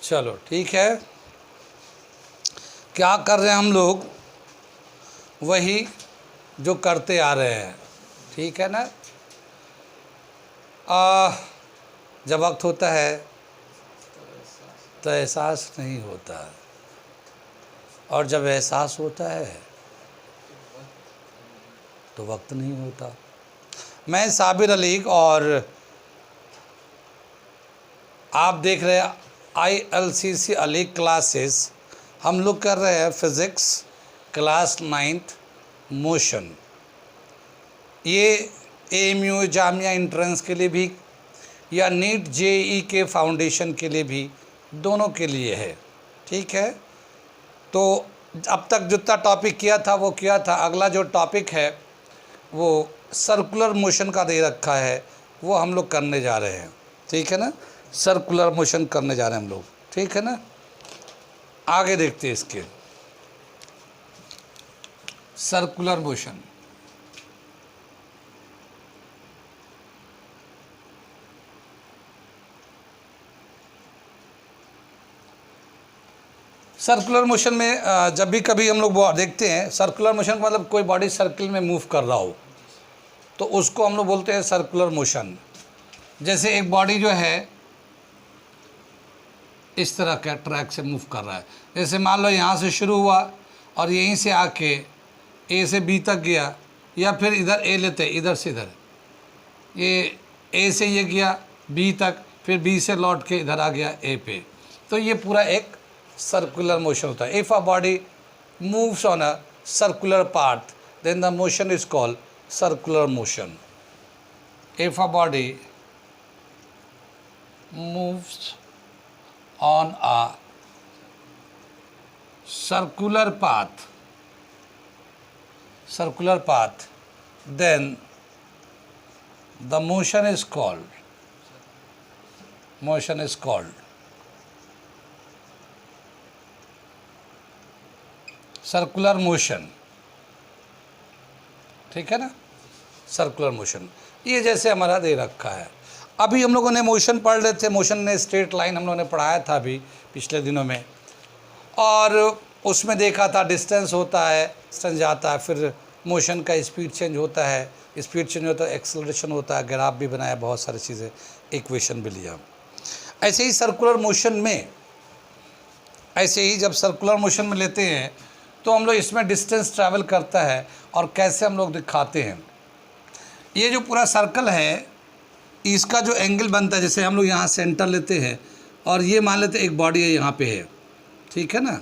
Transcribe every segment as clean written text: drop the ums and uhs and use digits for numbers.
चलो ठीक है, क्या कर रहे हैं हम लोग, वही जो करते आ रहे हैं, ठीक है ना। जब वक्त होता है तो एहसास नहीं होता, और जब एहसास होता है तो वक्त नहीं होता। मैं साबिर अली और आप देख रहे हैं ILCC अली क्लासेस। हम लोग कर रहे हैं फिज़िक्स क्लास 9th मोशन। ये AMU जामिया एंट्रेंस के लिए भी या नीट JEE के फाउंडेशन के लिए भी, दोनों के लिए है, ठीक है। तो अब तक जितना टॉपिक किया था वो किया था। अगला जो टॉपिक है वो सर्कुलर मोशन का दे रखा है, वो हम लोग करने जा रहे हैं, ठीक है ना। सर्कुलर मोशन करने जा रहे हैं हम लोग, ठीक है ना। आगे देखते हैं इसके सर्कुलर मोशन। सर्कुलर मोशन में जब भी कभी हम लोग देखते हैं, सर्कुलर मोशन का मतलब कोई बॉडी सर्किल में मूव कर रहा हो तो उसको हम लोग बोलते हैं सर्कुलर मोशन। जैसे एक बॉडी जो है इस तरह का ट्रैक से मूव कर रहा है, जैसे मान लो यहाँ से शुरू हुआ और यहीं से आके A से B तक गया, या फिर इधर A लेते इधर से इधर, ये A से ये गया B तक, फिर B से लौट के इधर आ गया A पे, तो ये पूरा एक सर्कुलर मोशन होता है। If a body moves on a circular path then the motion is called circular motion. If a body moves on a circular path, then the motion is called circular motion, ठीक है ना। Circular motion ये जैसे हमारा दे रखा है। अभी हम लोगों ने मोशन पढ़ रहे थे, मोशन ने स्ट्रेट लाइन हम लोगों ने पढ़ाया था अभी पिछले दिनों में, और उसमें देखा था डिस्टेंस होता है, डिस्टेंस जाता है, फिर मोशन का स्पीड चेंज होता है, स्पीड चेंज होता है, एक्सेलरेशन होता है, ग्राफ भी बनाया, बहुत सारी चीज़ें, इक्वेशन भी लिया। ऐसे ही सर्कुलर मोशन में, ऐसे ही जब सर्कुलर मोशन में लेते हैं तो हम लोग इसमें डिस्टेंस ट्रैवल करता है और कैसे हम लोग दिखाते हैं। ये जो पूरा सर्कल है इसका जो एंगल बनता है, जैसे हम लोग यहाँ सेंटर लेते हैं और ये मान लेते हैं एक बॉडी है यहाँ पे है, ठीक है ना,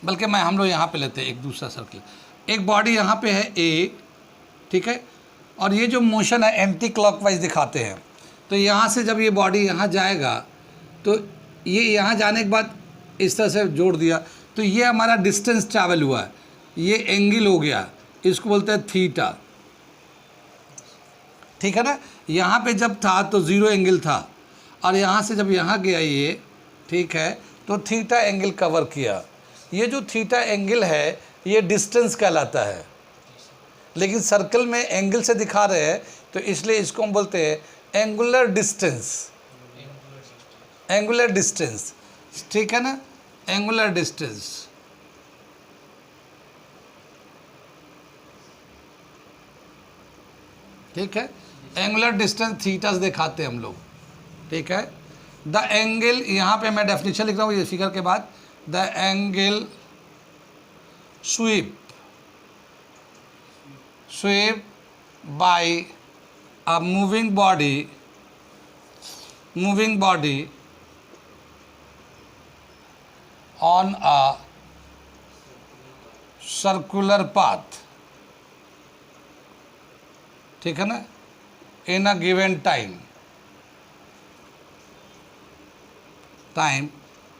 बल्कि हम लोग यहाँ पे लेते हैं एक दूसरा सर्कल, एक बॉडी यहाँ पे है A, ठीक है, और ये जो मोशन है एंटी क्लॉकवाइज दिखाते हैं। तो यहाँ से जब ये बॉडी यहाँ जाएगा तो ये यहाँ जाने के बाद इस तरह से जोड़ दिया, तो ये हमारा डिस्टेंस ट्रैवल हुआ है, ये एंगल हो गया, इसको बोलते हैं थीटा, ठीक है ना। यहाँ पे जब था तो 0 एंगल था, और यहाँ से जब यहाँ गया ये, ठीक है, तो थीटा एंगल कवर किया। ये जो थीटा एंगल है ये डिस्टेंस कहलाता है, लेकिन सर्कल में एंगल से दिखा रहे हैं तो इसलिए इसको हम बोलते हैं एंगुलर डिस्टेंस, एंगुलर डिस्टेंस, ठीक है ना, एंगुलर डिस्टेंस। ठीक है, एंगुलर डिस्टेंस थीटास दिखाते हैं हम लोग, ठीक है। द एंगल, यहाँ पे मैं डेफिनेशन लिख रहा हूँ ये फिगर के बाद, the angle sweep by a moving body on a circular path, ठीक है ना, in a given time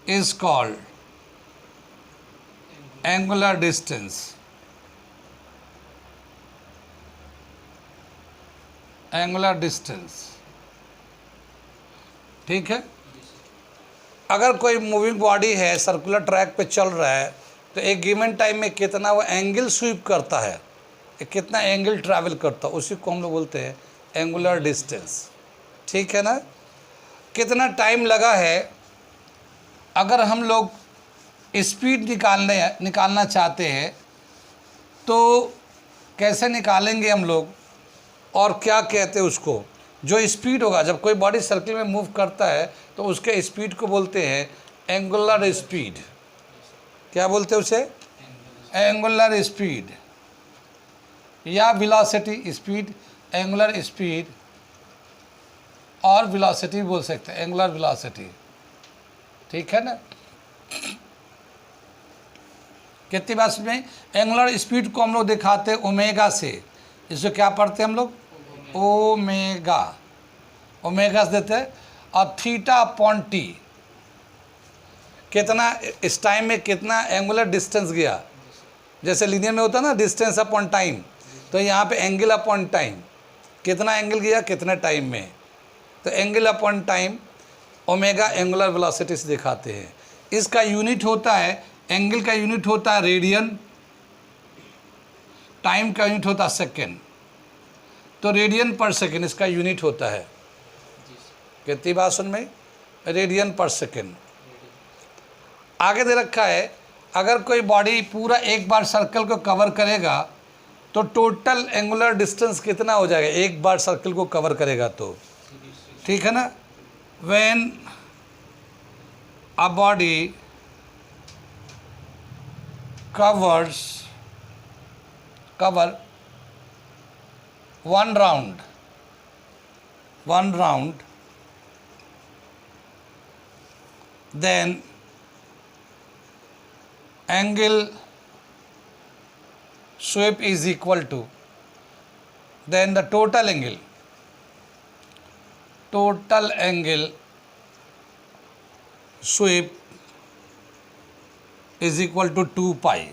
is called angular distance, ठीक है। अगर कोई मूविंग बॉडी है सर्कुलर ट्रैक पे चल रहा है तो एक गिवन टाइम में कितना वो एंगल स्वीप करता है, कितना एंगल ट्रैवल करता है, उसी को हम लोग बोलते हैं एंगुलर डिस्टेंस, ठीक है ना। कितना टाइम लगा है अगर हम लोग स्पीड निकालना चाहते हैं तो कैसे निकालेंगे हम लोग, और क्या कहते हैं उसको। जो स्पीड होगा जब कोई बॉडी सर्किल में मूव करता है तो उसके स्पीड को बोलते हैं एंगुलर स्पीड। क्या बोलते हैं उसे? एंगुलर स्पीड या वेलोसिटी। स्पीड, एंगुलर स्पीड और वेलोसिटी बोल सकते हैं, एंगुलर वेलोसिटी। ठीक है ना। कितनी बात में एंगुलर स्पीड को हम लोग दिखाते हैं ओमेगा से। इसको क्या पढ़ते हैं हम लोग? ओमेगा। ओमेगा से देते हैं। और थीटा अपॉन टी, कितना इस टाइम में कितना एंगुलर डिस्टेंस गया। जैसे लीनियर में होता है ना डिस्टेंस अपॉन टाइम, तो यहाँ पे एंगल अपॉन टाइम, कितना एंगल गया कितने टाइम में। तो angle upon time omega angular velocity से दिखाते हैं। इसका यूनिट होता है, एंगल का यूनिट होता है रेडियन, टाइम का यूनिट होता है सेकेंड। तो रेडियन पर सेकेंड इसका यूनिट होता है। कितनी बात सुन में? रेडियन पर सेकेंड। आगे दे रखा है अगर कोई बॉडी पूरा एक बार सर्कल को कवर करेगा तो टोटल एंगुलर डिस्टेंस कितना हो जाएगा, एक बार सर्कल को कवर करेगा तो। ठीक है ना। When a body cover one round, then angle sweep is equal to, then the total angle sweep is equal to 2 pi.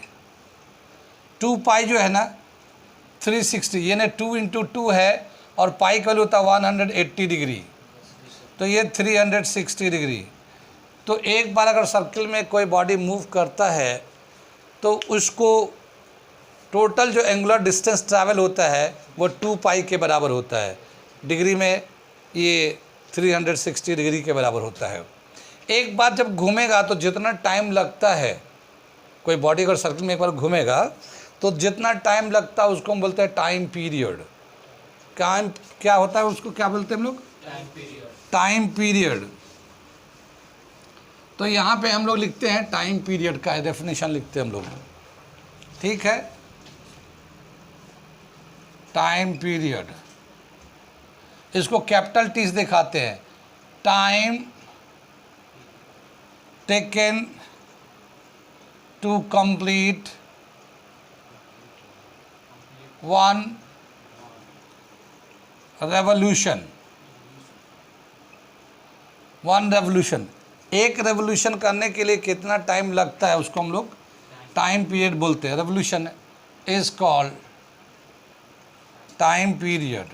2 pi जो है ना 360, यानी 2 इंटू 2 है, और पाई का वैल्यू होता है 180 डिग्री, तो ये 360 डिग्री। तो एक बार अगर सर्किल में कोई बॉडी मूव करता है तो उसको टोटल जो एंगुलर डिस्टेंस ट्रैवल होता है वो 2 पाई के बराबर होता है। डिग्री में ये 360 डिग्री के बराबर होता है। एक बार जब घूमेगा तो जितना टाइम लगता है, कोई बॉडी अगर सर्किल में एक बार घूमेगा तो जितना टाइम लगता है उसको हम बोलते हैं टाइम पीरियड। टाइम क्या होता है उसको क्या बोलते हैं हम लोग? Time period. तो यहाँ पे हम लोग लिखते हैं टाइम पीरियड का डेफिनेशन लिखते हैं हम लोग। ठीक है, टाइम पीरियड, इसको कैपिटल टी से दिखाते हैं। Time taken to complete one revolution। एक रेवोल्यूशन करने के लिए कितना टाइम लगता है उसको हम लोग टाइम पीरियड बोलते हैं। Revolution is called time period.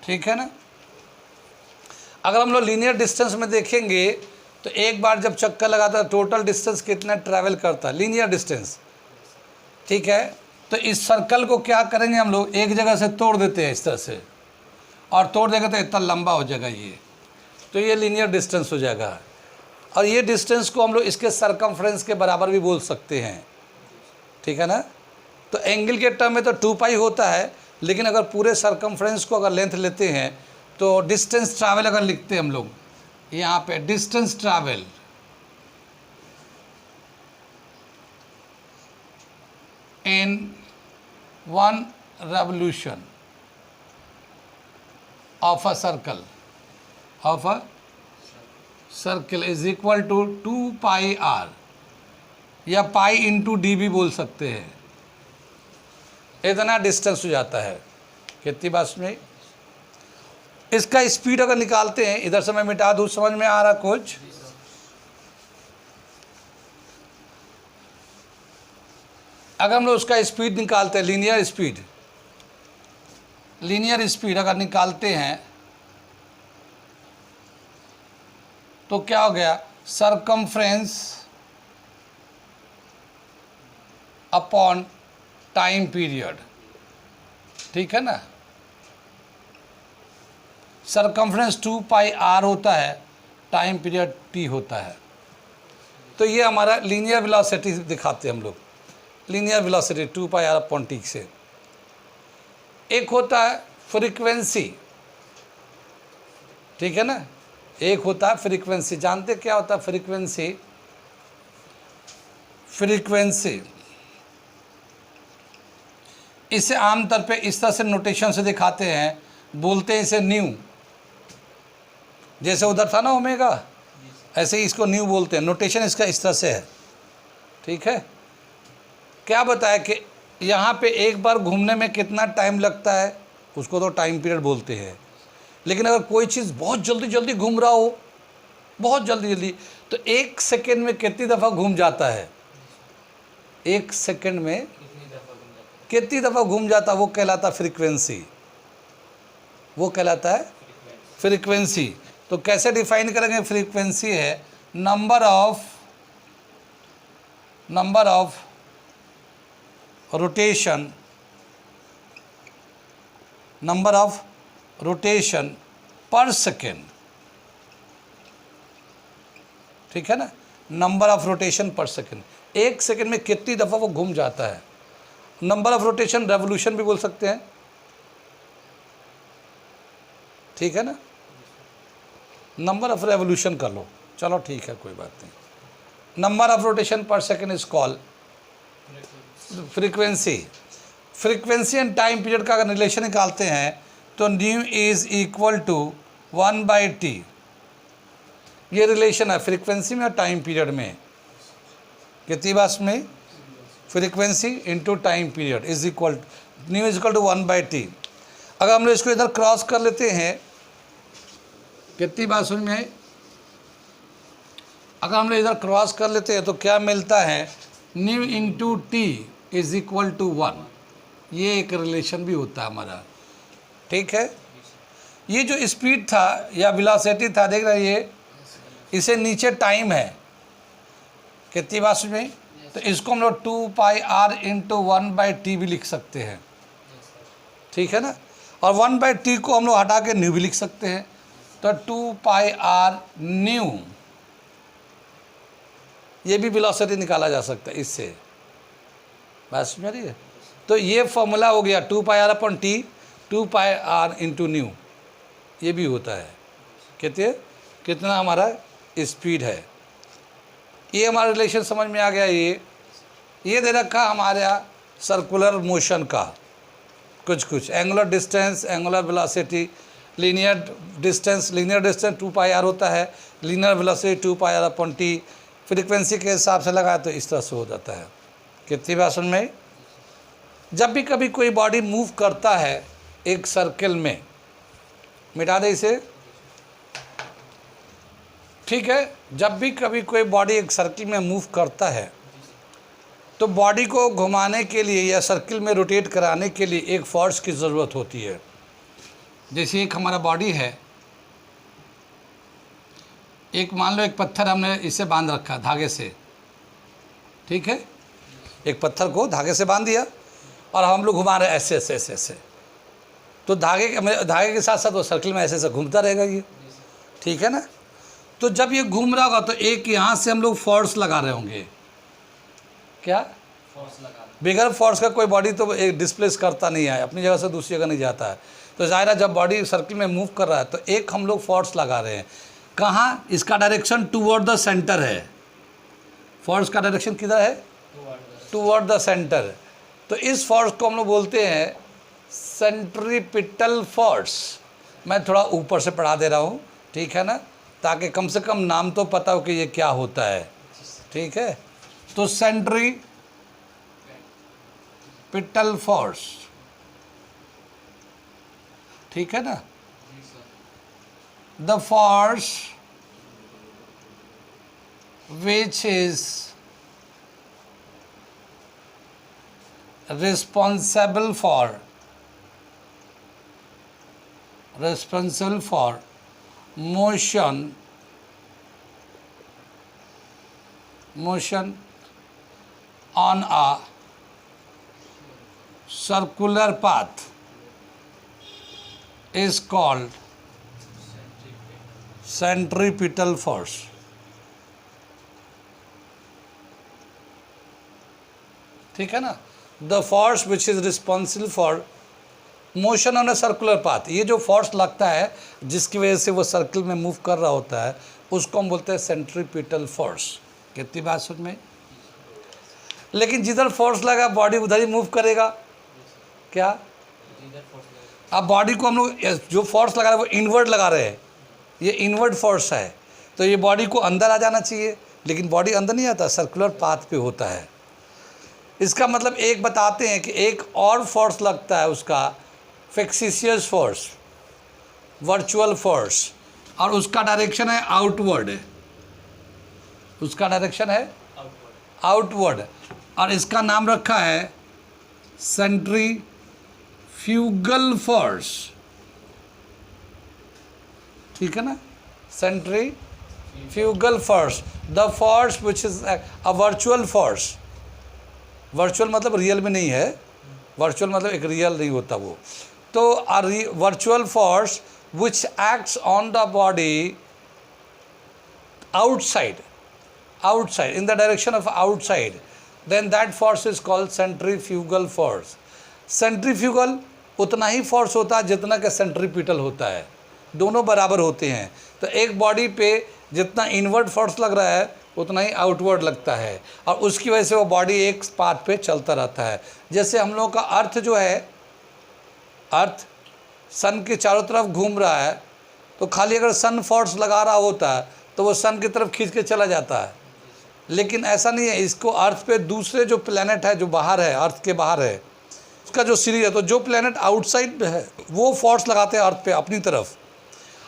ठीक है ना। अगर हम लोग लीनियर डिस्टेंस में देखेंगे तो एक बार जब चक्कर लगाता है टोटल डिस्टेंस कितना ट्रैवल करता है, लीनियर डिस्टेंस। ठीक है, तो इस सर्कल को क्या करेंगे हम लोग, एक जगह से तोड़ देते हैं इस तरह से, और तोड़ देंगे तो इतना लंबा हो जाएगा ये, तो ये लीनियर डिस्टेंस हो जाएगा। और ये डिस्टेंस को हम लोग इसके सरकमफ्रेंस के बराबर भी बोल सकते हैं। ठीक है ना। तो एंगल के टर्म में तो 2 पाई होता है, लेकिन अगर पूरे सरकमफ्रेंस को अगर लेंथ लेते हैं तो डिस्टेंस ट्रैवल अगर लिखते हैं हम लोग यहाँ पे, distance travel in one revolution of a circle is equal to 2 pi r, या पाई इंटू डी भी बोल सकते हैं। इतना डिस्टेंस हो जाता है। कितनी बात में इसका स्पीड अगर निकालते हैं, इधर से मैं मिटा दूँ, समझ में आ रहा कुछ? अगर हम लोग उसका स्पीड निकालते हैं, लीनियर स्पीड अगर निकालते हैं तो क्या हो गया, सरकमफ्रेंस अपॉन टाइम पीरियड। ठीक है ना। सरकमफ्रेंस 2πr होता है, टाइम पीरियड t होता है। तो ये हमारा लीनियर वेलोसिटी दिखाते हैं हम लोग, लीनियर वेलोसिटी 2πr/t से। एक होता है फ्रीक्वेंसी, ठीक है ना, एक होता है फ्रीक्वेंसी। जानते क्या होता है फ्रीक्वेंसी? फ्रीक्वेंसी इसे आमतौर पे इस तरह से नोटेशन से दिखाते हैं, बोलते हैं इसे न्यू। जैसे उधर था ना ओमेगा, ऐसे ही इसको न्यू बोलते हैं। नोटेशन इसका इस तरह से है, ठीक है। क्या बताया कि यहाँ पे एक बार घूमने में कितना टाइम लगता है, उसको तो टाइम पीरियड बोलते हैं। लेकिन अगर कोई चीज़ बहुत जल्दी जल्दी घूम रहा हो, बहुत जल्दी जल्दी, तो 1 सेकेंड में कितनी दफ़ा घूम जाता है, 1 सेकेंड में कितनी दफ़ा घूम जाता है, वो कहलाता फ्रीक्वेंसी, वो कहलाता है फ्रीक्वेंसी। तो कैसे डिफाइन करेंगे? फ्रीक्वेंसी है number of rotation, number of rotation पर सेकेंड, ठीक है ना, नंबर ऑफ रोटेशन पर सेकेंड। 1 सेकेंड में कितनी दफ़ा वो घूम जाता है। नंबर ऑफ रोटेशन रेवोल्यूशन भी बोल सकते हैं, ठीक है ना, नंबर ऑफ रेवोल्यूशन कर लो, चलो ठीक है, कोई बात नहीं। नंबर ऑफ रोटेशन पर second is called frequency. Frequency and time period का अगर रिलेशन निकालते हैं तो new is equal to 1/t, ये रिलेशन है फ्रीक्वेंसी में और टाइम पीरियड में। कितनी बात में? Frequency into time period is equal, nu is equal to 1/t। अगर हम लोग इसको इधर क्रॉस कर लेते हैं, कितनी बात समझ में आई? अगर हम लोग इधर क्रॉस कर लेते हैं तो क्या मिलता है? Nu into t is equal to 1। ये एक रिलेशन भी होता है हमारा, ठीक है। ये जो स्पीड था या वेलोसिटी था, देख रहे हैं, ये इसे नीचे टाइम है, कितनी बात समझ में? तो इसको हम लोग 2πr इंटू 1/t भी लिख सकते हैं, ठीक है ना। और 1/t को हम लोग हटा के न्यू भी लिख सकते हैं, तो 2πr न्यू, ये भी वेलोसिटी निकाला जा सकता है इससे, बस मेरी है। तो ये फॉर्मूला हो गया 2πr/t, 2πr इंटू न्यू, ये भी होता है। कितना हमारा स्पीड है। ये हमारा रिलेशन समझ में आ गया। ये दे रखा हमारा सर्कुलर मोशन का कुछ angular distance, angular velocity, linear distance 2πr होता है, लीनियर वेलोसिटी 2πr/t। फ्रीक्वेंसी के हिसाब से लगाया तो इस तरह से हो जाता है। कितनी बात सुन में? जब भी कभी कोई बॉडी मूव करता है एक सर्किल में, मिटा दे इसे, ठीक है। जब भी कभी कोई बॉडी एक सर्किल में मूव करता है तो बॉडी को घुमाने के लिए या सर्किल में रोटेट कराने के लिए एक फोर्स की ज़रूरत होती है। जैसे एक हमारा बॉडी है, एक मान लो एक पत्थर हमने इसे बांध रखा धागे से, ठीक है, एक पत्थर को धागे से बांध दिया और हम लोग घुमा रहे ऐसे ऐसे ऐसे ऐसे, तो धागे के साथ साथ वो सर्किल में ऐसे ऐसे घूमता रहेगा ये, ठीक है ना। तो जब ये घूम रहा होगा तो एक यहाँ से हम लोग फोर्स लगा रहे होंगे, क्या फोर्स लगा, बगैर फोर्स का कोई बॉडी तो एक डिस्प्लेस करता नहीं है, अपनी जगह से दूसरी जगह नहीं जाता है। तो ज़ाहिर है जब बॉडी सर्किल में मूव कर रहा है तो एक हम लोग फोर्स लगा रहे हैं। कहाँ? इसका डायरेक्शन टूवर्ड द सेंटर है। फोर्स का डायरेक्शन किधर है? Toward the centre. तो इस फोर्स को हम लोग बोलते हैं सेंट्रीपिटल फोर्स। मैं थोड़ा ऊपर से पढ़ा दे रहा हूँ, ठीक है ना, ताकि कम से कम नाम तो पता हो कि ये क्या होता है, ठीक है। तो सेंट्रीपिटल फोर्स, ठीक है ना, the force which is responsible for motion on a circular path is called centripetal force. ठीक है ना, the force which is responsible for motion on a circular path. ये जो फोर्स लगता है जिसकी वजह से वो सर्कल में मूव कर रहा होता है उसको हम बोलते हैं सेंट्रीपिटल फोर्स। कितनी बात समझ में? लेकिन जिधर फोर्स लगा बॉडी उधर ही मूव करेगा। क्या? अब बॉडी को हम लोग जो फोर्स लगा रहे हैं वो इनवर्ड लगा रहे हैं, ये इनवर्ड फोर्स है, तो ये बॉडी को अंदर आ जाना चाहिए, लेकिन बॉडी अंदर नहीं आता, सर्कुलर पाथ पे होता है। इसका मतलब एक बताते हैं कि एक और फोर्स लगता है उसका फिक्सिशियस फोर्स, वर्चुअल फोर्स, और उसका डायरेक्शन है आउटवर्ड, उसका डायरेक्शन है आउटवर्ड, और इसका नाम रखा है सेंट्रीफ्यूगल फोर्स। ठीक है ना, centrifugal force, the force which is a virtual force. Virtual मतलब रियल में नहीं है, वर्चुअल मतलब एक रियल नहीं होता वो। तो virtual force which acts on the body outside in the direction of outside, then that force is called centrifugal force। Centrifugal उतना ही फोर्स होता है जितना कि सेंट्रीपिटल होता है, दोनों बराबर होते हैं। तो एक बॉडी पे जितना इनवर्ड फोर्स लग रहा है उतना ही आउटवर्ड लगता है, और उसकी वजह से वो बॉडी एक पाथ पे चलता रहता है। जैसे हम लोगों का अर्थ जो है, अर्थ सन के चारों तरफ घूम रहा है, तो खाली अगर सन फोर्स लगा रहा होता है तो वो सन की तरफ खींच के चला जाता है, लेकिन ऐसा नहीं है। इसको अर्थ पे दूसरे जो प्लेनेट है जो बाहर है, अर्थ के बाहर है, उसका जो सीरीज है, तो जो प्लेनेट आउटसाइड है वो फोर्स लगाते हैं अर्थ पे अपनी तरफ,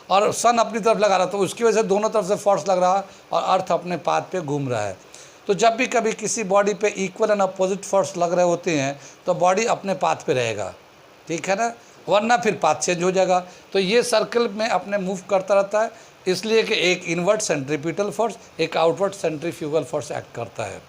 और सन अपनी तरफ लगा रहा है, तो उसकी वजह से दोनों तरफ से फोर्स लग रहा है और अर्थ अपने पाथ पे घूम रहा है। तो जब भी कभी किसी बॉडी पे इक्वल एंड अपोजिट फोर्स लग रहे होते हैं तो बॉडी अपने पाथ पे रहेगा, ठीक है ना, वरना फिर पाथ चेंज हो जाएगा। तो ये सर्कल में अपने मूव करता रहता है, इसलिए कि एक इनवर्ट सेंट्रीपिटल फोर्स, एक आउटवर्ड सेंट्रीफ्यूगल फोर्स एक्ट करता है।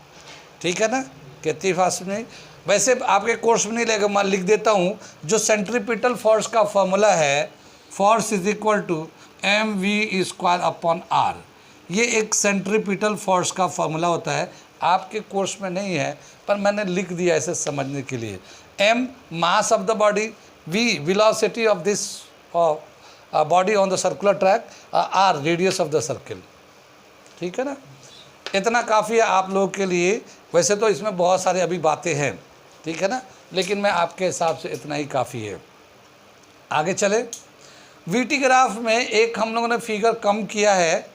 ठीक है ना, कितनी फास्ट में? वैसे आपके कोर्स में नहीं लगेगा, मैं लिख देता हूँ। जो सेंट्रीपिटल फोर्स का फॉर्मूला है, force is equal to mv² upon r। ये एक सेंट्रीपिटल फोर्स का फॉर्मूला होता है, आपके कोर्स में नहीं है पर मैंने लिख दिया ऐसे समझने के लिए। m mass of the body, v velocity of this body on the circular track, r radius of the circle. ठीक है ना, इतना काफ़ी है आप लोगों के लिए। वैसे तो इसमें बहुत सारी अभी बातें हैं, ठीक है ना, लेकिन मैं आपके हिसाब से इतना ही काफ़ी है। आगे चले, वीटी ग्राफ में एक हम लोगों ने फिगर कम किया है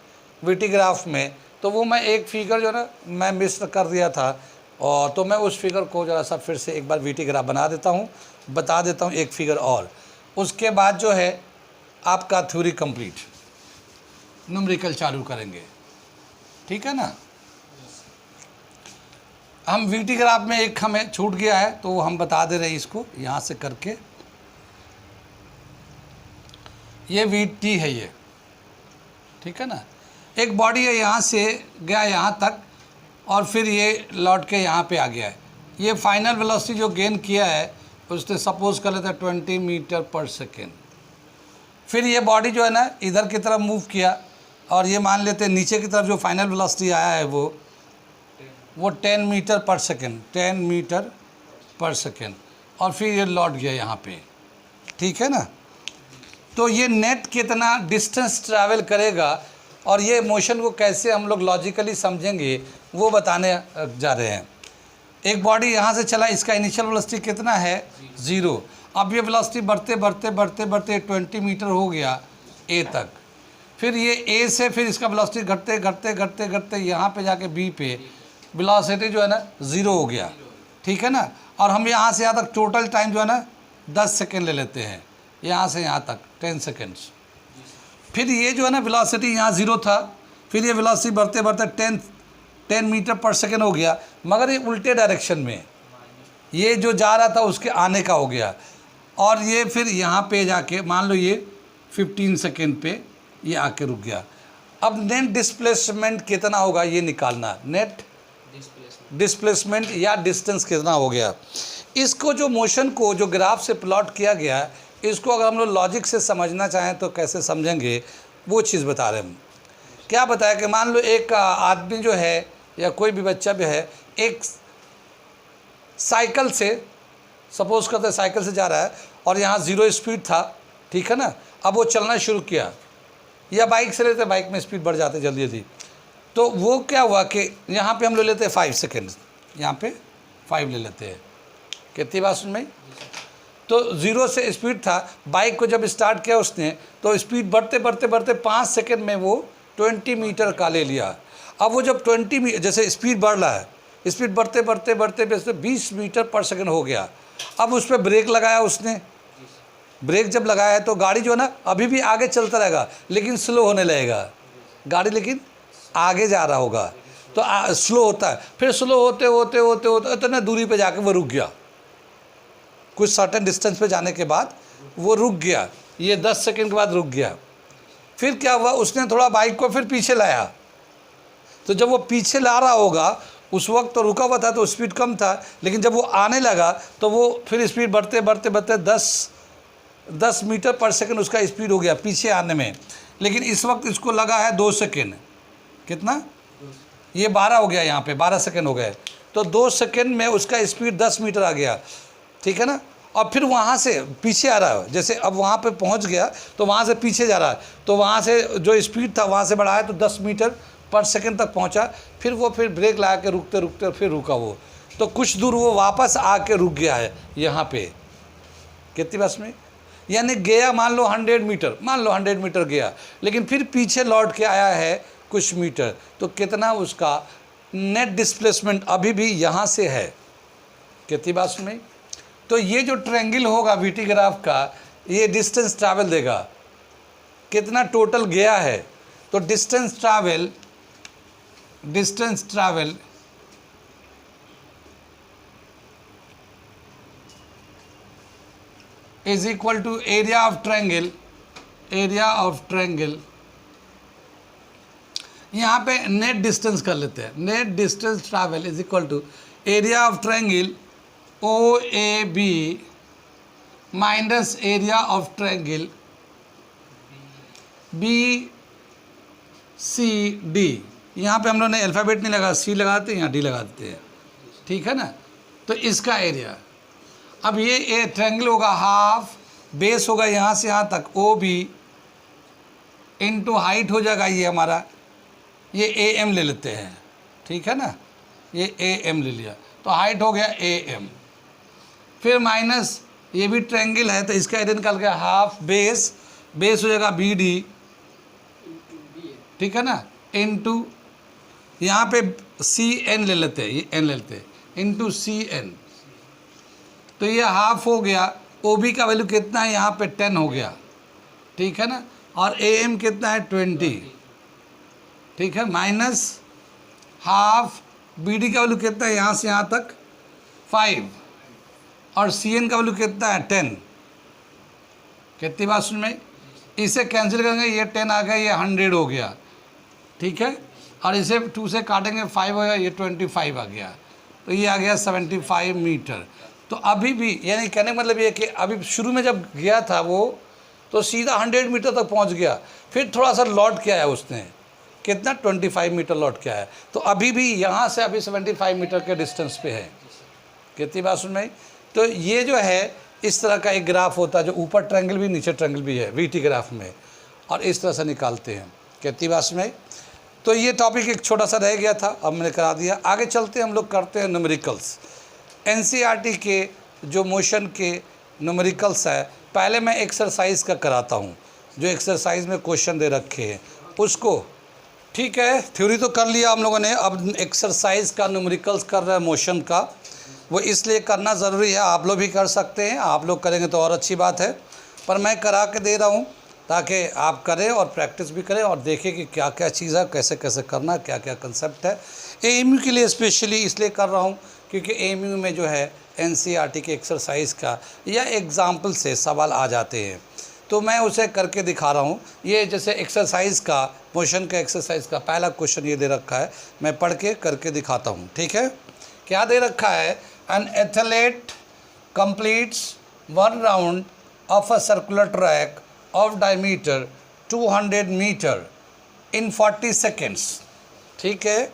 वीटी ग्राफ में, तो वो मैं एक फिगर जो ना मैं मिस कर दिया था, और तो मैं उस फिगर को ज़रा सा फिर से एक बार वीटी ग्राफ बना देता हूँ, बता देता हूँ एक फिगर और। उसके बाद जो है आपका थ्योरी कंप्लीट, न्यूमेरिकल चालू करेंगे। ठीक है ना, हम वीटी ग्राफ में एक हमें छूट गया है तो वो हम बता दे रहे हैं इसको यहाँ से करके। ये वीटी है ये, ठीक है ना, एक बॉडी है, यहाँ से गया यहाँ तक और फिर ये लौट के यहाँ पे आ गया है। ये फाइनल वेलोसिटी जो गेन किया है उसने सपोज कर लेते हैं 20 मीटर पर सेकेंड। फिर ये बॉडी जो है ना इधर की तरफ मूव किया, और ये मान लेते हैं नीचे की तरफ जो फाइनल वेलोसिटी आया है वो 10 मीटर पर सेकेंड, 10 मीटर पर सेकेंड, और फिर ये लौट गया यहाँ पे। ठीक है ना, तो ये नेट कितना डिस्टेंस ट्रैवल करेगा और ये मोशन को कैसे हम लोग लॉजिकली समझेंगे वो बताने जा रहे हैं। एक बॉडी यहाँ से चला, इसका इनिशियल वेलोसिटी कितना है 0। अब ये वेलोसिटी बढ़ते बढ़ते बढ़ते बढ़ते 20 मीटर हो गया ए तक, फिर ये ए से फिर इसका वेलोसिटी घटते घटते घटते घटते यहाँ पे जाके बी पे वेलोसिटी जो है ना 0 हो गया। ठीक है ना, और हम यहाँ से यहाँ तक टोटल टाइम जो है ना 10 सेकेंड ले लेते हैं, यहाँ से यहाँ तक 10 सेकेंड्स। फिर ये जो है ना वेलोसिटी यहाँ 0 था, फिर ये वेलोसिटी बढ़ते बढ़ते 10 मीटर पर सेकेंड हो गया, मगर ये उल्टे डायरेक्शन में, ये जो जा रहा था उसके आने का हो गया, और ये फिर यहाँ पे जाके मान लो ये 15 सेकेंड पे ये आके रुक गया। अब नेट डिस्प्लेसमेंट कितना होगा ये निकालना, नेट डिस्प्लेसमेंट या डिस्टेंस कितना हो गया। इसको जो मोशन को जो ग्राफ से प्लॉट किया गया, इसको अगर हम लोग लॉजिक से समझना चाहें तो कैसे समझेंगे, वो चीज़ बता रहे हैं हम। क्या बताया कि मान लो एक आदमी जो है या कोई भी बच्चा भी है, एक साइकिल से, सपोज करते हैं साइकिल से जा रहा है और यहाँ 0 स्पीड था, ठीक है ना, अब वो चलना शुरू किया, या बाइक से लेते, बाइक में स्पीड बढ़ जाते जल्दी जल्दी, तो वो क्या हुआ कि यहाँ पे हम ले लेते हैं 5 सेकेंड, यहाँ पे 5 ले लेते हैं। कितनी बात सुन में? तो 0 से स्पीड था, बाइक को जब स्टार्ट किया उसने तो स्पीड बढ़ते बढ़ते बढ़ते 5 सेकेंड में वो 20 मीटर का ले लिया। अब वो जब 20 मीटर, जैसे स्पीड बढ़ रहा है, स्पीड बढ़ते बढ़ते बढ़ते बढ़ते 20 मीटर पर सेकेंड हो गया। अब उस पर ब्रेक लगाया उसने, ब्रेक जब लगाया है तो गाड़ी जो है ना अभी भी आगे चलता रहेगा लेकिन स्लो होने लगेगा, गाड़ी लेकिन आगे जा रहा होगा तो स्लो होता है, फिर स्लो होते होते होते होते इतने दूरी पे जाके वो रुक गया, कुछ सर्टेन डिस्टेंस पे जाने के बाद वो रुक गया, ये 10 सेकेंड के बाद रुक गया। फिर क्या हुआ, उसने थोड़ा बाइक को फिर पीछे लाया, तो जब वो पीछे ला रहा होगा उस वक्त तो रुका हुआ था तो स्पीड कम था, लेकिन जब वो आने लगा तो वो फिर स्पीड बढ़ते बढ़ते बढ़ते 10 मीटर पर सेकंड उसका स्पीड हो गया पीछे आने में। लेकिन इस वक्त इसको लगा है 2 सेकेंड, कितना, ये 12 हो गया, यहाँ पे 12 सेकेंड हो गए, तो 2 सेकेंड में उसका स्पीड 10 मीटर आ गया, ठीक है ना। और फिर वहाँ से पीछे आ रहा है, जैसे अब वहाँ पे पहुँच गया तो वहाँ से पीछे जा रहा है, तो वहाँ से जो स्पीड था वहाँ से बढ़ाया तो 10 मीटर पर सेकंड तक पहुँचा, फिर वो फिर ब्रेक लगा के रुकते रुकते फिर रुका वो, तो कुछ दूर वो वापस आके रुक गया है यहाँ पे। कितनी बस में, यानी गया मान लो 100 मीटर, मान लो 100 मीटर गया, लेकिन फिर पीछे लौट के आया है कुछ मीटर, तो कितना उसका नेट डिस्प्लेसमेंट अभी भी यहाँ से है। कितनी बात सुन? तो ये जो ट्रायंगल होगा वीटी ग्राफ का, ये डिस्टेंस ट्रैवल देगा, कितना टोटल गया है, तो distance travel is equal to area of triangle, यहाँ पे नेट डिस्टेंस कर लेते हैं, net distance travel is equal to area of triangle OAB minus area of triangle BCD। यहाँ पे हम लोगों ने अल्फ़ाबेट नहीं लगा, C लगाते हैं, यहाँ D लगा देते हैं, ठीक है ना। तो इसका एरिया, अब ये ट्रायंगल होगा, हाफ बेस होगा यहाँ से यहाँ तक OB इंटू हाइट हो जाएगा ये हमारा, ये AM ले लेते हैं, ठीक है ना, ये AM ले लिया तो हाइट हो गया AM, फिर माइनस ये भी ट्रायंगल है तो इसका एरिया निकाल गया हाफ बेस हो जाएगा BD, ठीक है ना, इनटू यहाँ पे CN ले लेते हैं, ये N ले लेते हैं, इनटू CN, तो ये हाफ हो गया। OB का वैल्यू कितना है, यहाँ पे 10 हो गया, ठीक है ना, और AM कितना है 20, ठीक है, माइनस हाफ BD का वैल्यू कितना है, यहाँ से यहाँ तक 5, और CN का वैल्यू कितना है 10। कितनी बात सुन में, इसे कैंसिल करेंगे, ये 10 आ गया, ये 100 हो गया, ठीक है, और इसे 2 से काटेंगे 5 हो गया, ये 25 आ गया, तो ये आ गया 75 मीटर। तो अभी भी यानी कहने का मतलब ये कि अभी शुरू में जब गया था वो तो सीधा 100 मीटर तक पहुंच गया, फिर थोड़ा सा लौट के आया उसने, कितना 25 मीटर लौट के आया, तो अभी भी यहाँ से अभी 75 मीटर के डिस्टेंस पे है। कितनी बात सुन में, तो ये जो है इस तरह का एक ग्राफ होता है जो ऊपर ट्रायंगल भी नीचे ट्रायंगल भी है वीटी ग्राफ में, और इस तरह से निकालते हैं। कितनी बात सुन में, तो ये टॉपिक एक छोटा सा रह गया था, अब मैंने करा दिया। आगे चलते हैं, हम लोग करते हैं न्यूमेरिकल्स। एनसीईआरटी के जो मोशन के न्यूमेरिकल्स है, पहले मैं एक्सरसाइज का कराता हूँ, जो एक्सरसाइज में क्वेश्चन दे रखे हैं उसको, ठीक है। थ्योरी तो कर लिया हम लोगों ने, अब एक्सरसाइज का न्यूमेरिकल्स कर रहे हैं मोशन का, वो इसलिए करना ज़रूरी है, आप लोग भी कर सकते हैं, आप लोग करेंगे तो और अच्छी बात है, पर मैं करा के दे रहा हूँ ताकि आप करें और प्रैक्टिस भी करें और देखें कि क्या क्या चीज़ है, कैसे कैसे करना, क्या क्या कंसेप्ट है। एएमयू के लिए स्पेशली इसलिए कर रहा हूँ क्योंकि एएमयू में जो है एनसीईआरटी के एक्सरसाइज का या एग्जाम्पल से सवाल आ जाते हैं, तो मैं उसे करके दिखा रहा हूँ। ये जैसे एक्सरसाइज का, मोशन का एक्सरसाइज का पहला क्वेश्चन ये दे रखा है, मैं पढ़ के करके दिखाता हूँ, ठीक है। क्या दे रखा है, an athlete completes 1 round of a circular track of diameter 200 metre in 40 seconds, ठीक है।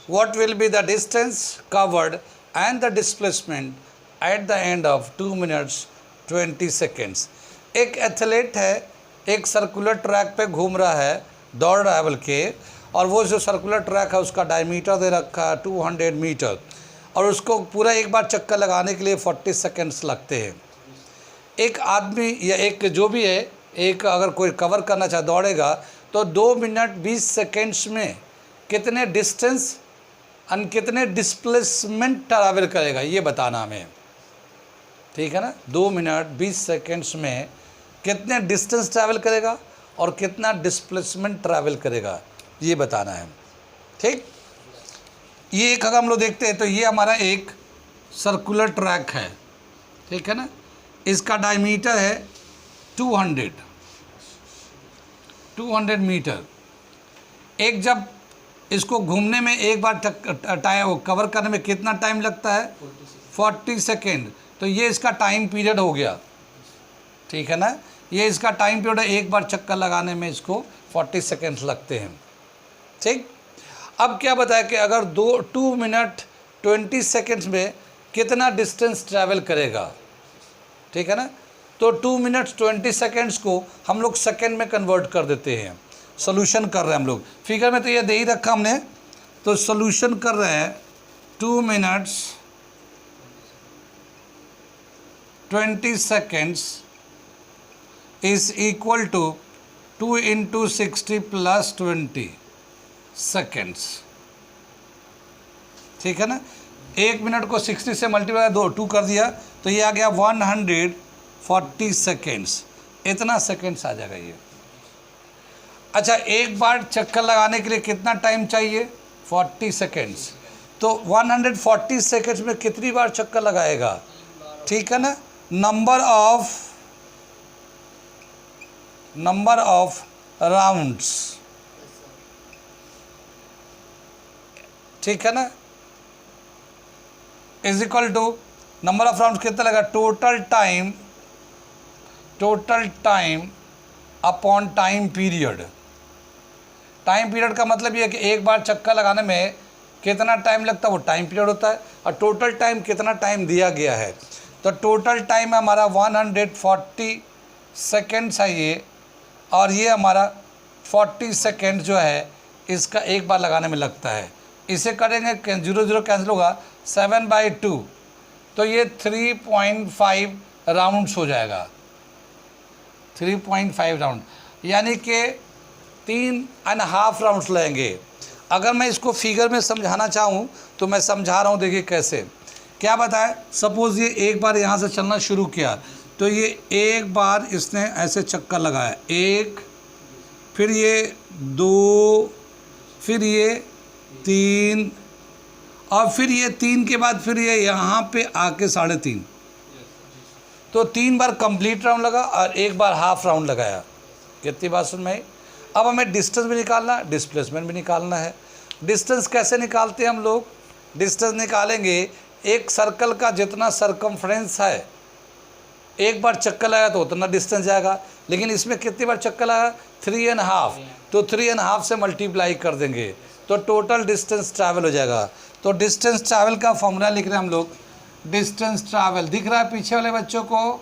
What will be the distance covered and the displacement at the end of 2 minutes 20 seconds. एक एथलीट है, एक सर्कुलर ट्रैक पे घूम रहा है, दौड़ रहा है बल्कि, और वो जो सर्कुलर ट्रैक है उसका डायमीटर दे रखा है 200 मीटर, और उसको पूरा एक बार चक्कर लगाने के लिए 40 सेकेंड्स लगते हैं। एक आदमी या एक जो भी है, एक अगर कोई कवर करना चाहे दौड़ेगा तो 2 मिनट 20 सेकेंड्स में कितने डिस्टेंस और कितने डिस्प्लेसमेंट ट्रैवल करेगा, ये बताना हमें, ठीक है ना। 2 मिनट 20 सेकेंड्स में कितने डिस्टेंस ट्रैवल करेगा और कितना डिस्प्लेसमेंट ट्रैवल करेगा, ये बताना है, ठीक। ये एक अगर हम लोग देखते हैं तो ये हमारा एक सर्कुलर ट्रैक है, ठीक है ना। इसका डायमीटर है 200 मीटर। एक जब इसको घूमने में एक बार टाइम कवर करने में कितना टाइम लगता है, 40 सेकेंड। तो ये इसका टाइम पीरियड हो गया, ठीक है ना। ये इसका टाइम पीरियड है, एक बार चक्कर लगाने में इसको 40 सेकेंड्स लगते हैं, ठीक। अब क्या बताया कि अगर 2 मिनट 20 सेकेंड्स में कितना डिस्टेंस ट्रैवल करेगा, ठीक है ना। तो 2 मिनट्स 20 सेकेंड्स को हम लोग सेकेंड में कन्वर्ट कर देते हैं। सोल्यूशन कर रहे हैं हम लोग, फिगर में तो ये दे ही रखा हमने, तो सोल्यूशन कर रहे हैं 2 minutes 20 seconds is equal to 2 × 60 + 20 seconds, ठीक है ना। 1 मिनट को 60 से मल्टीप्लाई 2 कर दिया तो ये आ गया 140 सेकेंड्स, इतना सेकेंड्स आ जाएगा ये। अच्छा, एक बार चक्कर लगाने के लिए कितना टाइम चाहिए, 40 सेकेंड्स। तो 140 सेकेंड्स में कितनी बार चक्कर लगाएगा, ठीक है ना। नंबर ऑफ राउंड्स, ठीक है ना, is equal to number of rounds कितना लगा, total time upon time period. Time period का मतलब ये है कि एक बार चक्कर लगाने में कितना टाइम लगता है, वो टाइम पीरियड होता है, और टोटल टाइम कितना टाइम दिया गया है। तो टोटल टाइम है हमारा 140 सेकेंड्स है ये, और ये हमारा 40 सेकेंड जो है इसका एक बार लगाने में लगता है। इसे करेंगे 0 कैंसिल होगा, 7/2, तो ये 3.5 राउंड्स हो जाएगा, 3.5 राउंड, यानी कि 3.5 राउंड्स लेंगे। अगर मैं इसको फिगर में समझाना चाहूँ तो मैं समझा रहा हूँ, देखिए कैसे, क्या बताए। सपोज़ ये एक बार यहाँ से चलना शुरू किया तो ये एक बार इसने ऐसे चक्कर लगाया, 1, फिर ये 2, फिर ये 3, और फिर ये 3 के बाद फिर ये यहाँ पे आके 3.5, तो 3 बार कंप्लीट राउंड लगा और एक बार हाफ राउंड लगाया। कितनी बात सुन में। अब हमें डिस्टेंस भी निकालना, डिस्प्लेसमेंट भी निकालना है। डिस्टेंस कैसे निकालते हैं हम लोग, डिस्टेंस निकालेंगे एक सर्कल का जितना सरकमफ्रेंस है, एक बार चक्कर लगाया तो उतना डिस्टेंस जाएगा, लेकिन इसमें कितनी बार चक्कर लगा, 3.5, तो 3.5 से मल्टीप्लाई कर देंगे तो टोटल डिस्टेंस ट्रैवल हो जाएगा। तो डिस्टेंस ट्रैवल का फॉर्मूला लिख रहे हैं हम लोग, डिस्टेंस ट्रैवल दिख रहा है पीछे वाले बच्चों को,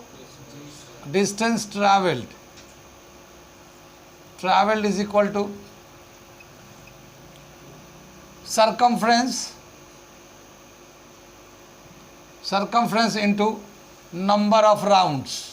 distance travelled is equal to circumference into number of rounds।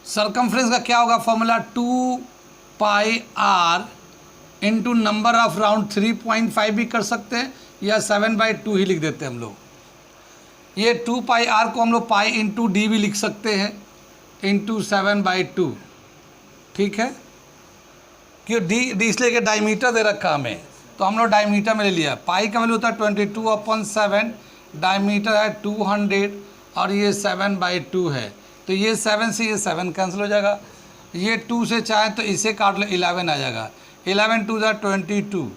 Circumference का क्या होगा formula, 2πr into number of round, 3.5 भी कर सकते हैं या 7/2 ही लिख देते हैं हम लोग। ये 2πr को हम लोग पाई इंटू डी भी लिख सकते हैं, इंटू 7/2, ठीक है। क्यों डी इसलिए कि डायमीटर दे रखा हमें, तो हम लोग डायमीटर में ले लिया। पाई का वैल्यू होता है 22/7, डायमीटर है 200 और ये 7/2 है, तो ये 7 से ये 7 कैंसिल हो जाएगा। ये 2 से चाहे तो इसे काट लो, 11 आ जाएगा। 11 2 22,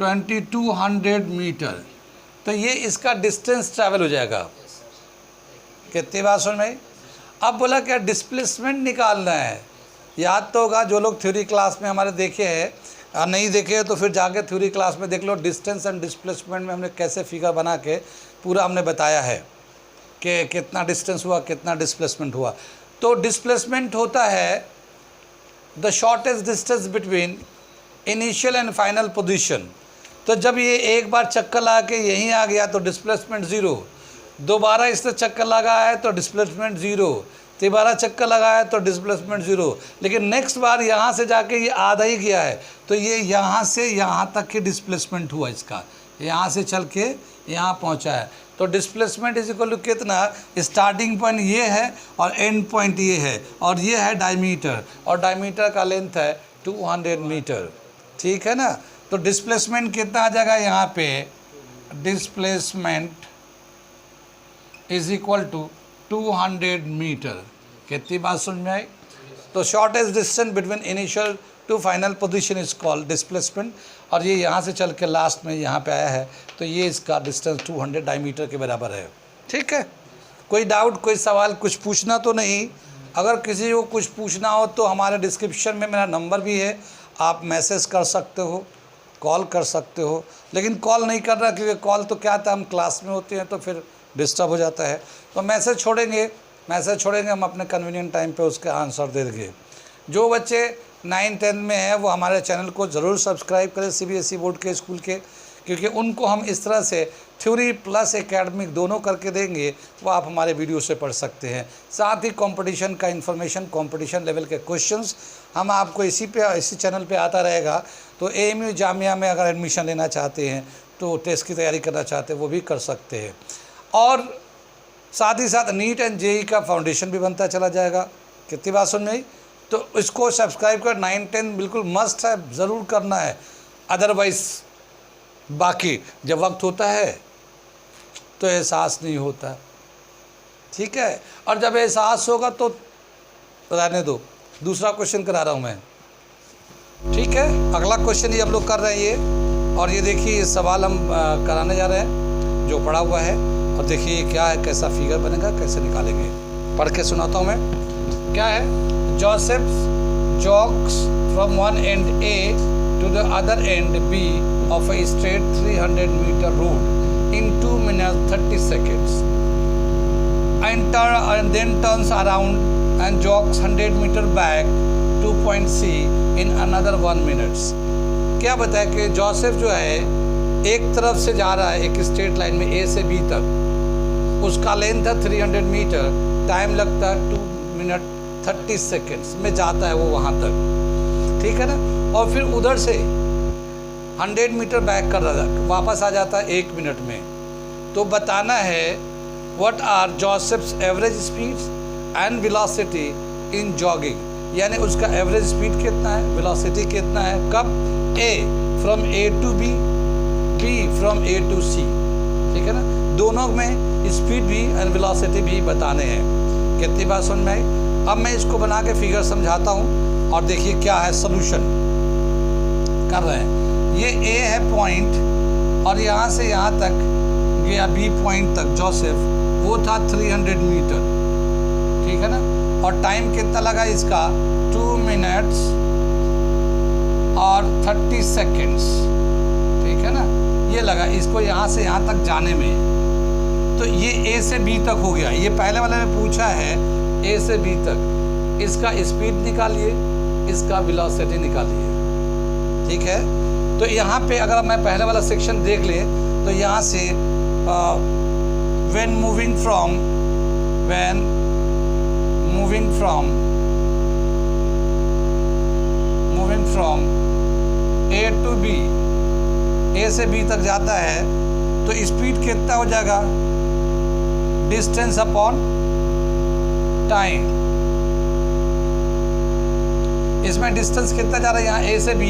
2200 मीटर। तो ये इसका डिस्टेंस ट्रैवल हो जाएगा। कितनी बात सुन में? अब बोला क्या डिस्प्लेसमेंट निकालना है। याद तो होगा जो लोग थ्योरी क्लास में हमारे देखे हैं, और नहीं देखे तो फिर जाके थ्योरी क्लास में देख लो। डिस्टेंस एंड डिस्प्लेसमेंट में हमने कैसे फिगर बना के पूरा हमने बताया है कि कितना डिस्टेंस हुआ, कितना डिस्प्लेसमेंट हुआ। तो डिस्प्लेसमेंट होता है the shortest distance between initial and final position. तो जब ये एक बार चक्कर लगा के यहीं आ गया तो डिस्प्लेसमेंट 0, दोबारा इससे चक्कर लगाया है तो डिस्प्लेसमेंट 0, तिबारा चक्कर लगाया तो डिस्प्लेसमेंट 0। लेकिन नेक्स्ट बार यहाँ से जाके ये आधा ही गया है तो ये यहाँ से यहाँ तक की डिस्प्लेसमेंट हुआ इसका, यहाँ से चल के यहाँ पहुँचा है। तो डिस्प्लेसमेंट इज इक्वल टू कितना? स्टार्टिंग पॉइंट ये है और एंड पॉइंट ये है, और ये है डायमीटर, और डायमीटर का लेंथ है 200 मीटर। ठीक है ना? तो डिस्प्लेसमेंट कितना आ जाएगा यहाँ पे? Displacement is equal to 200 metre. कितनी बात समझ में आई? तो shortest distance between initial to final position is called displacement, और ये यहाँ से चल के लास्ट में यहाँ पे आया है तो ये इसका डिस्टेंस 200 डायमीटर के बराबर है। ठीक है? कोई डाउट, कोई सवाल, कुछ पूछना तो नहीं? अगर किसी को कुछ पूछना हो तो हमारे डिस्क्रिप्शन में मेरा नंबर भी है, आप मैसेज कर सकते हो, कॉल कर सकते हो। लेकिन कॉल नहीं कर रहा क्योंकि कॉल तो क्या था, हम क्लास में होते हैं तो फिर डिस्टर्ब हो जाता है। तो मैसेज छोड़ेंगे हम अपने कन्वीनियंट टाइम पे उसके आंसर दे देंगे। जो बच्चे 9-10 में हैं वो हमारे चैनल को ज़रूर सब्सक्राइब करें, CBSE बोर्ड के स्कूल के, क्योंकि उनको हम इस तरह से थ्योरी प्लस एकेडमिक दोनों करके देंगे, वो आप हमारे वीडियो से पढ़ सकते हैं। साथ ही कंपटीशन का इन्फॉर्मेशन, कंपटीशन लेवल के क्वेश्चंस हम आपको इसी चैनल पे आता रहेगा। तो AMU जामिया में अगर एडमिशन लेना चाहते हैं, तो टेस्ट की तैयारी करना चाहते हैं, वो भी कर सकते हैं। और साथ ही साथ नीट एंड JEE का फाउंडेशन भी बनता चला जाएगा। कितनी बात सुन में आई? तो इसको सब्सक्राइब कर 9-10 बिल्कुल मस्ट है, ज़रूर करना है। अदरवाइज़ बाकी जब वक्त होता है तो एहसास नहीं होता। ठीक है? और जब एहसास होगा तो रहने दो, दूसरा क्वेश्चन करा रहा हूँ मैं। ठीक है? अगला क्वेश्चन ये हम लोग कर रहे हैं ये, और ये देखिए ये सवाल हम कराने जा रहे हैं जो पढ़ा हुआ है, और देखिए क्या है, कैसा फिगर बनेगा, कैसे निकालेंगे। पढ़ के सुनाता हूँ मैं। क्या है? Joseph's jogs from one end A to the other end B of a straight 300 meter road in 2 minutes 30 seconds and then turns around and jogs 100 meter back to point C in another 1 minute। क्या बताया कि Joseph जो है एक तरफ से जा रहा है एक स्ट्रेट लाइन में A से B तक, उसका लेंथ है 300 मीटर, टाइम लगता है 2 मिनट 30 सेकेंड्स में जाता है वो वहाँ तक। ठीक है ना? और फिर उधर से 100 मीटर बैक कर रहा है, वापस आ जाता है 1 मिनट में। तो बताना है what are Joseph's average speed and velocity in jogging, यानी उसका एवरेज स्पीड कितना है, वेलोसिटी कितना है, कब? A from A to B, B फ्रॉम A टू C। ठीक है ना? दोनों में स्पीड भी एंड वेलोसिटी भी बताने हैं। कितनी बात समझ में आई? अब मैं इसको बना के फिगर समझाता हूँ, और देखिए क्या है सॉल्यूशन कर रहे हैं। ये A है पॉइंट, और यहाँ से यहाँ तक गया B पॉइंट तक जोसेफ, वो था 300 मीटर। ठीक है ना? और टाइम कितना लगा इसका? 2 मिनट्स और 30 सेकेंड्स। ठीक है ना? ये लगा इसको यहाँ से यहाँ तक जाने में। तो ये A से B तक हो गया। ये पहले वाले ने पूछा है A से B तक, इसका स्पीड निकालिए, इसका वेलोसिटी निकालिए। ठीक है? तो यहाँ पे अगर मैं पहले वाला सेक्शन देख ले तो यहाँ से when moving from A to B, A से B तक जाता है तो स्पीड कितना हो जाएगा? Distance upon time. इसमें डिस्टेंस कितना जा रहा है? यहाँ A से B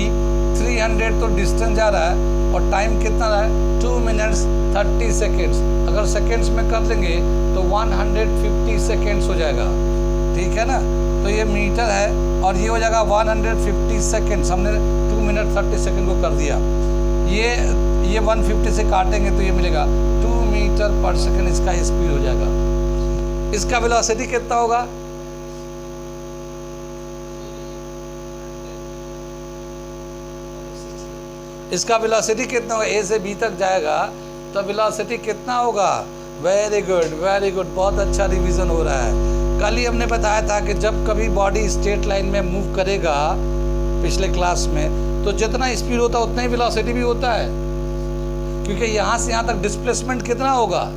300 तो डिस्टेंस जा रहा है, और टाइम कितना रहा है? 2 मिनट्स 30 सेकेंड्स। अगर सेकेंड्स में कर देंगे तो 150 सेकेंड्स हो जाएगा। ठीक है ना। तो ये मीटर है और ये हो जाएगा 150 सेकेंड्स, हमने 2 मिनट 30 सेकेंड को कर दिया। ये 150 से काटेंगे तो ये मिलेगा 2 मीटर पर सेकेंड, इसका स्पीड हो जाएगा। इसका वेलोसिटी कितना होगा? इसका वेलोसिटी कितना होगा? ए से बी तक जाएगा तो वेलोसिटी कितना होगा? वेरी गुड, बहुत अच्छा रिवीजन हो रहा है। कल ही हमने बताया था कि जब कभी बॉडी स्ट्रेट लाइन में मूव करेगा पिछले क्लास में, तो जितना स्पीड होता है उतना ही वेलोसिटी भी होता है, क्योंकि यहाँ से यहाँ तक डिस्प्लेसमेंट कितना होगा?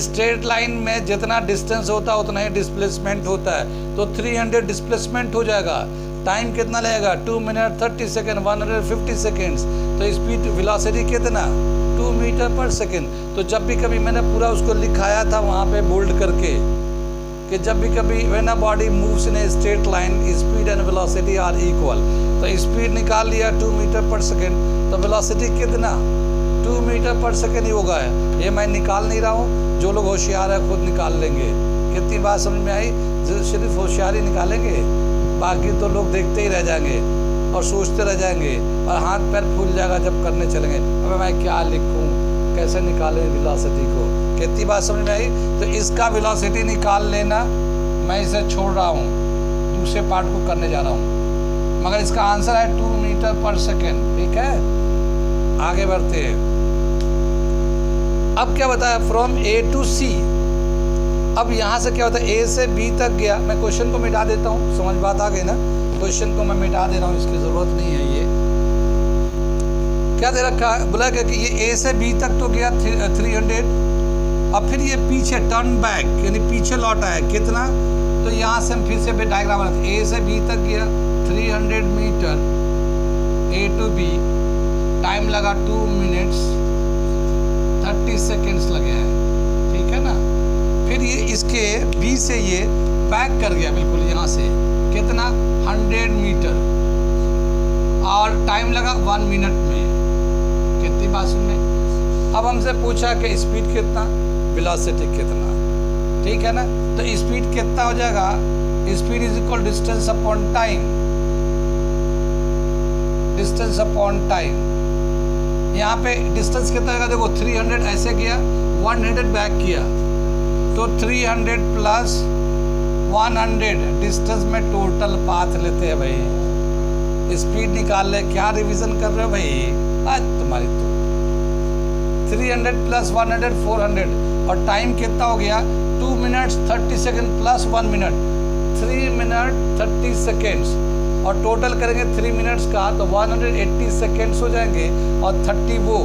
स्ट्रेट लाइन में जितना डिस्टेंस होता है उतना ही डिस्प्लेसमेंट होता है, तो 300 डिस्प्लेसमेंट हो जाएगा। टाइम कितना लगेगा? 2 मिनट 30 सेकेंड, 150 सेकेंड्स। तो स्पीड वेलोसिटी कितना? 2 मीटर पर सेकेंड। तो जब भी कभी मैंने पूरा उसको लिखाया था वहाँ पे बोल्ड करके कि जब भी कभी when a body moves in a straight line speed and velocity are equal, तो स्पीड निकाल लिया 2 मीटर पर सेकेंड, तो वेलोसिटी कितना? 2 मीटर पर सेकेंड ही होगा। ये मैं निकाल नहीं रहा हूँ, जो लोग होशियार है खुद निकाल लेंगे। कितनी बात समझ में आई? सिर्फ होशियारी निकालेंगे, बाकी तो लोग देखते ही रह जाएंगे और सोचते रह जाएंगे और हाथ पैर फूल जाएगा जब करने चलेंगे, अबे मैं क्या लिखूं, कैसे निकालें वेलोसिटी को। कितनी बात समझ में आई? तो इसका वेलोसिटी निकाल लेना, मैं इसे छोड़ रहा हूँ, दूसरे पार्ट को करने जा रहा हूँ, मगर इसका आंसर है 2 मीटर पर सेकेंड। ठीक है, आगे बढ़ते हैं। अब क्या बताया? फ्रॉम ए टू सी। अब यहाँ से क्या होता है? ए से बी तक गया। मैं क्वेश्चन को मिटा देता हूँ, समझ बात आ गई ना? क्वेश्चन को मैं मिटा दे रहा हूँ, इसकी ज़रूरत नहीं है। ये क्या दे रखा है? बोला कि ये ए से बी तक तो गया 300, अब फिर ये पीछे टर्न बैक यानी पीछे लौटा है कितना? तो यहाँ से हम फिर से डायग्राम बनाते हैं। ए से बी तक गया 300 metre, A to B, time लगा 2 मिनट्स 30 सेकेंड्स लगे हैं। ठीक है ना। फिर ये इसके बी से ये बैक कर गया बिल्कुल यहाँ से, कितना? 100 मीटर और टाइम लगा 1 मिनट में। कितनी बात में? अब हमसे पूछा कि स्पीड कितना, वेलोसिटी कितना। ठीक है ना। तो स्पीड कितना हो जाएगा? Speed is equal distance upon time, distance upon time. यहाँ पे डिस्टेंस कितना होगा? देखो 300 ऐसे किया, 100 बैक किया, तो 300 प्लस 100 डिस्टेंस में टोटल पाथ लेते हैं भाई। स्पीड निकाल ले। क्या रिवीजन कर रहे हो भाई? आज तुम्हारी तो 300 प्लस 100 400 और टाइम कितना हो गया? 2 minutes 30 second plus 1 minute, 3 minute 30 seconds, और टोटल करेंगे 3 मिनट्स का तो 180 सेकेंड्स हो जाएंगे और 30 वो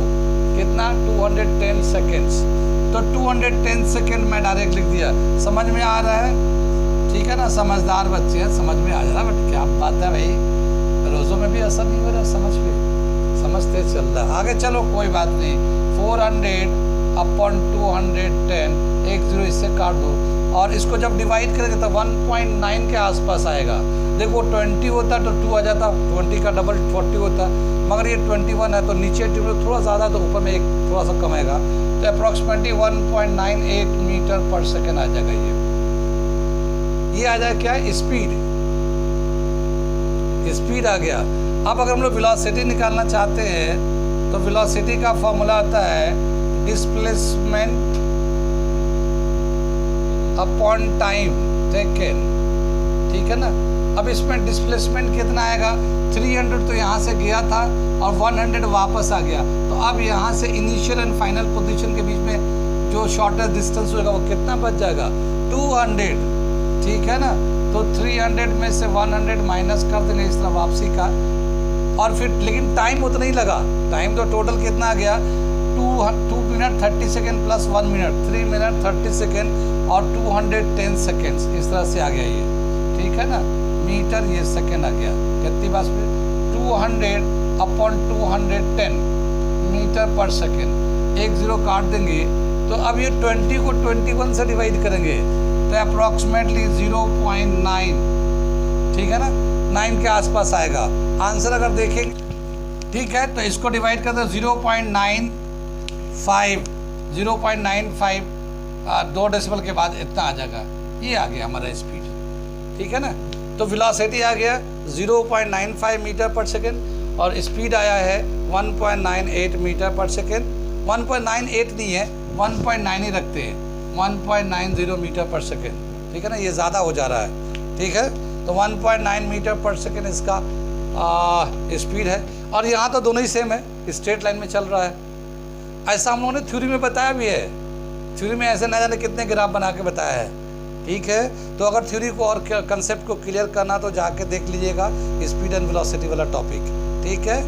कितना? 210 सेकेंड्स। तो 210 सेकेंड मैं डायरेक्ट लिख दिया। समझ में आ रहा है? ठीक है ना। समझदार बच्चे हैं, समझ में आ जा रहा है। बट क्या बात है भाई, रोज़ों में भी असर नहीं हो रहा समझ पे, समझते चल रहा। आगे चलो, कोई बात नहीं। 400 अपॉन 210, 10 इससे काट दो और इसको जब डिवाइड करेंगे तो 1.9 के आसपास आएगा। देखो 20 होता तो 2 आ जाता, 20 का डबल 40 होता, मगर ये 21 है तो नीचे थोड़ा ज़्यादा तो ऊपर में एक थोड़ा सा कम आएगा, तो अप्रॉक्सीमेटली 1.98 मीटर पर सेकेंड आ जाएगा। ये आ जाए क्या? स्पीड। स्पीड आ गया। अब अगर हम लोग वेलोसिटी निकालना चाहते हैं तो वेलोसिटी का फॉर्मूला आता है डिस्प्लेसमेंट अपॉन टाइम टेकन। ठीक है ना। अब इसमें डिस्प्लेसमेंट कितना आएगा? 300 तो यहाँ से गया था और 100 वापस आ गया, तो अब यहाँ से इनिशियल एंड फाइनल पोजीशन के बीच में जो शॉर्टेस्ट डिस्टेंस होगा वो कितना बच जाएगा? 200। ठीक है ना। तो 300 में से 100 माइनस कर देंगे इस तरह वापसी का, और फिर लेकिन टाइम उतना ही लगा। टाइम तो टोटल कितना आ गया? 2 minute 30 second plus 1 minute, 3 minute 30 second और 210 सेकेंड्स, इस तरह से आ गया ये। ठीक है ना। मीटर, ये सेकेंड आ गया। कितनी बात में? 200 अपॉन 210 मीटर पर सेकेंड। 1 0 काट देंगे तो अब ये 20 को 21 से डिवाइड करेंगे तो अप्रॉक्सीमेटली 0.9। ठीक है ना। 9 के आसपास आएगा आंसर अगर देखेंगे। ठीक है, तो इसको डिवाइड करते हैं 0.95 2 डेसिबल के बाद इतना आ जाएगा, ये आ गया हमारा स्पीड, ठीक है ना। तो वेलोसिटी आ गया 0.95 मीटर पर सेकेंड और स्पीड आया है 1.98 मीटर पर सेकेंड। 1.98 नहीं है, 1.9 ही रखते हैं, 1.90 मीटर पर सेकेंड, ठीक है ना, ये ज़्यादा हो जा रहा है, ठीक है। तो 1.9 मीटर पर सेकेंड इसका स्पीड है। और यहाँ तो दोनों ही सेम है, स्ट्रेट लाइन में चल रहा है। ऐसा हम लोगों ने थ्योरी में बताया भी है, थ्योरी में ऐसे ना जाने कितने ग्राफ बना के बताया है, ठीक है। तो अगर थ्योरी को और कंसेप्ट को क्लियर करना तो जाके देख लीजिएगा स्पीड एंड वेलोसिटी वाला टॉपिक, ठीक है।